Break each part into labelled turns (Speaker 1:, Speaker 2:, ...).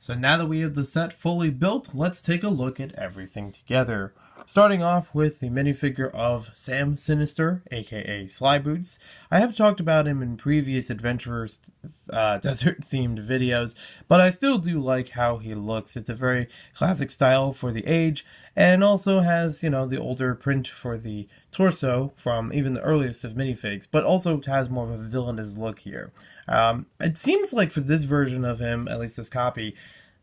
Speaker 1: So now that we have the set fully built, let's take a look at everything together. Starting off with the minifigure of Sam Sinister, aka Slyboots. I have talked about him in previous Adventurers desert-themed videos, but I still do like how he looks. It's a very classic style for the age, and also has, the older print for the torso from even the earliest of minifigs, but also has more of a villainous look here. It seems like for this version of him, at least this copy,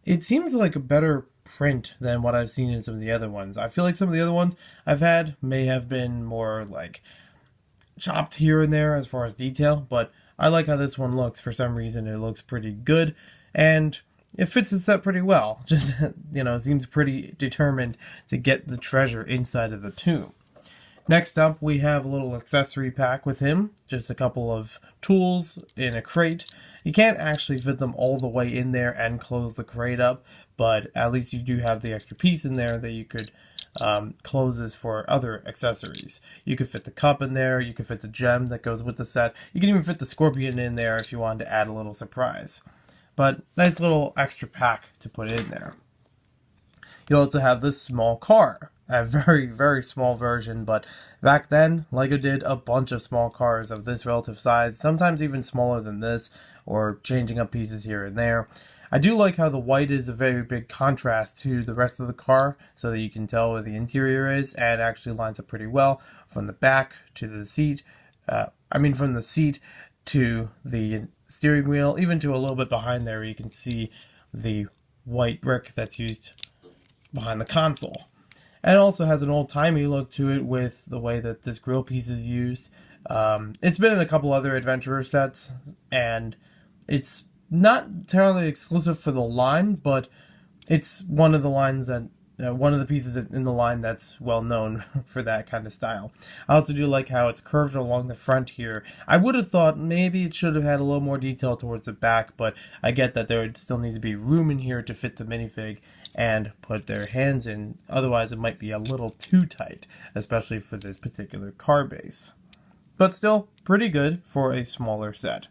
Speaker 1: it seems like a better print than what I've seen in some of the other ones. I feel like some of the other ones I've had may have been more like chopped here and there as far as detail, but I like how this one looks. For some reason it looks pretty good, and it fits the set pretty well. Just, seems pretty determined to get the treasure inside of the tomb. Next up, we have a little accessory pack with him. Just a couple of tools in a crate. You can't actually fit them all the way in there and close the crate up, but at least you do have the extra piece in there that you could close this for other accessories. You could fit the cup in there, you could fit the gem that goes with the set, you can even fit the scorpion in there if you wanted to add a little surprise. But nice little extra pack to put in there. You also have this small car. A very, very small version, but back then, LEGO did a bunch of small cars of this relative size, sometimes even smaller than this, or changing up pieces here and there. I do like how the white is a very big contrast to the rest of the car, so that you can tell where the interior is, and actually lines up pretty well from the back to the seat. From the seat to the steering wheel, even to a little bit behind there, you can see the white brick that's used behind the console. And it also has an old-timey look to it with the way that this grill piece is used. It's been in a couple other Adventurer sets, and it's not entirely exclusive for the line, but it's one of the lines that one of the pieces in the line that's well known for that kind of style. I also do like how it's curved along the front here. I would have thought maybe it should have had a little more detail towards the back, but I get that there still needs to be room in here to fit the minifig and put their hands in. Otherwise, it might be a little too tight, especially for this particular car base. But still, pretty good for a smaller set.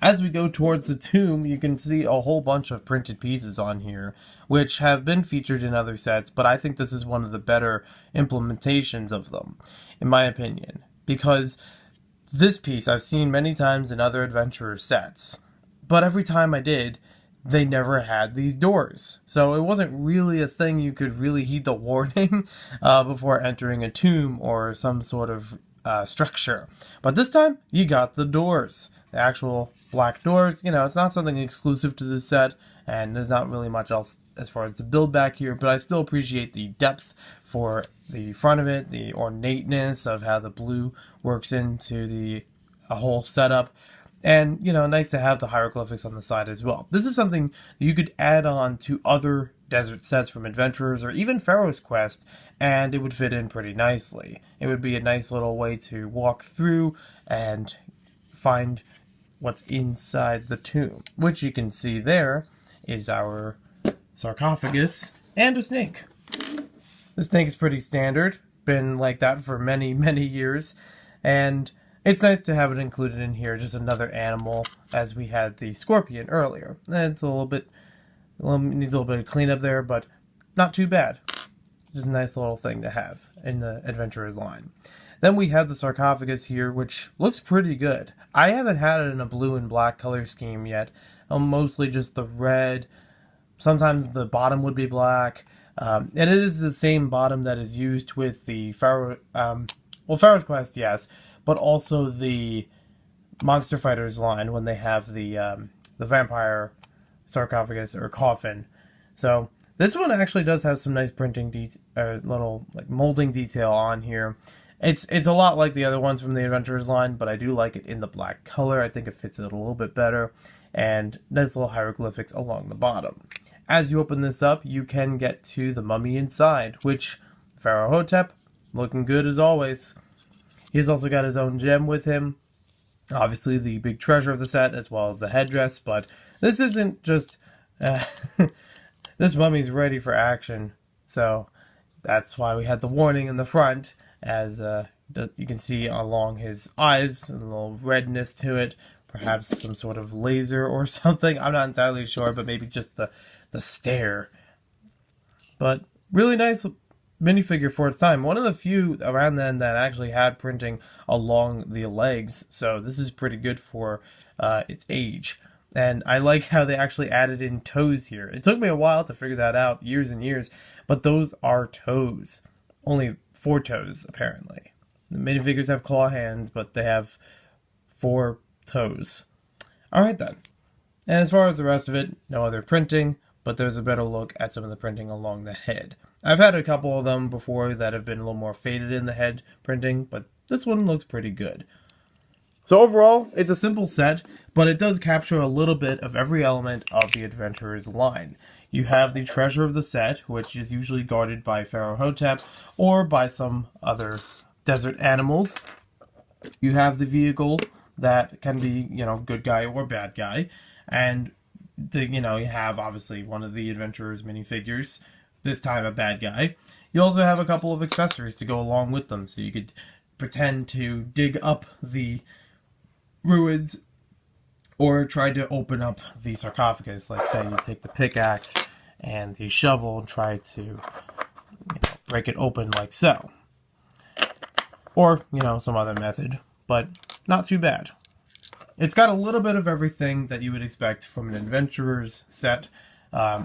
Speaker 1: As we go towards the tomb, you can see a whole bunch of printed pieces on here, which have been featured in other sets, but I think this is one of the better implementations of them, in my opinion. Because this piece I've seen many times in other Adventurer sets, but every time I did, they never had these doors. So it wasn't really a thing you could really heed the warning before entering a tomb or some sort of structure. But this time, you got the doors. The actual black doors. It's not something exclusive to this set, and there's not really much else as far as the build back here, but I still appreciate the depth for the front of it, the ornateness of how the blue works into the whole setup. And, nice to have the hieroglyphics on the side as well. This is something you could add on to other desert sets from Adventurers or even Pharaoh's Quest, and it would fit in pretty nicely. It would be a nice little way to walk through and find what's inside the tomb, which you can see there is our sarcophagus and a snake. The snake is pretty standard, been like that for many, many years, and it's nice to have it included in here, just another animal, as we had the scorpion earlier. It's needs a little bit of cleanup there, but not too bad. Just a nice little thing to have in the Adventurers line. Then we have the sarcophagus here, which looks pretty good. I haven't had it in a blue and black color scheme yet. Mostly just the red. Sometimes the bottom would be black. And it is the same bottom that is used with the Pharaoh's Quest, yes, but also the Monster Fighters line when they have the vampire sarcophagus or coffin. So this one actually does have some nice printing little molding detail on here. It's a lot like the other ones from the Adventurers line, but I do like it in the black color. I think it fits it a little bit better. And nice little hieroglyphics along the bottom. As you open this up, you can get to the mummy inside, which Pharaoh Hotep, looking good as always. He's also got his own gem with him. Obviously the big treasure of the set, as well as the headdress, but this isn't just... this mummy's ready for action, so that's why we had the warning in the front, as you can see along his eyes, a little redness to it, perhaps some sort of laser or something. I'm not entirely sure, but maybe just the stare. But really nice minifigure for its time. One of the few around then that actually had printing along the legs, so this is pretty good for its age. And I like how they actually added in toes here. It took me a while to figure that out, years and years, but those are toes. Only 4 toes, apparently. The minifigures have claw hands, but they have 4 toes. Alright then. And as far as the rest of it, no other printing, but there's a better look at some of the printing along the head. I've had a couple of them before that have been a little more faded in the head printing, but this one looks pretty good. So overall, it's a simple set, but it does capture a little bit of every element of the Adventurers line. You have the treasure of the set, which is usually guarded by Pharaoh Hotep or by some other desert animals. You have the vehicle that can be, good guy or bad guy. And, you have obviously one of the Adventurers minifigures, this time a bad guy. You also have a couple of accessories to go along with them, so you could pretend to dig up the ruins or try to open up the sarcophagus. Like, say you take the pickaxe and the shovel and try to break it open like so, or some other method, but not too bad. It's got a little bit of everything that you would expect from an Adventurers set,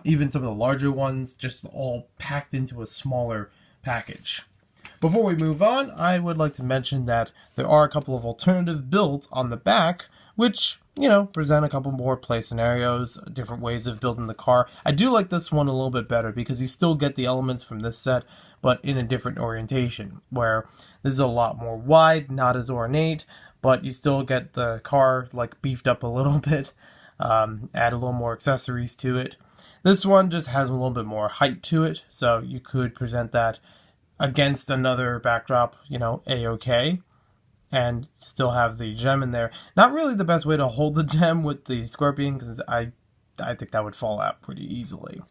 Speaker 1: even some of the larger ones, just all packed into a smaller package. Before we move on, I would like to mention that there are a couple of alternative builds on the back, which, present a couple more play scenarios, different ways of building the car. I do like this one a little bit better because you still get the elements from this set, but in a different orientation, where this is a lot more wide, not as ornate, but you still get the car, beefed up a little bit, add a little more accessories to it. This one just has a little bit more height to it, so you could present that against another backdrop, A-OK, and still have the gem in there. Not really the best way to hold the gem with the scorpion, because I think that would fall out pretty easily.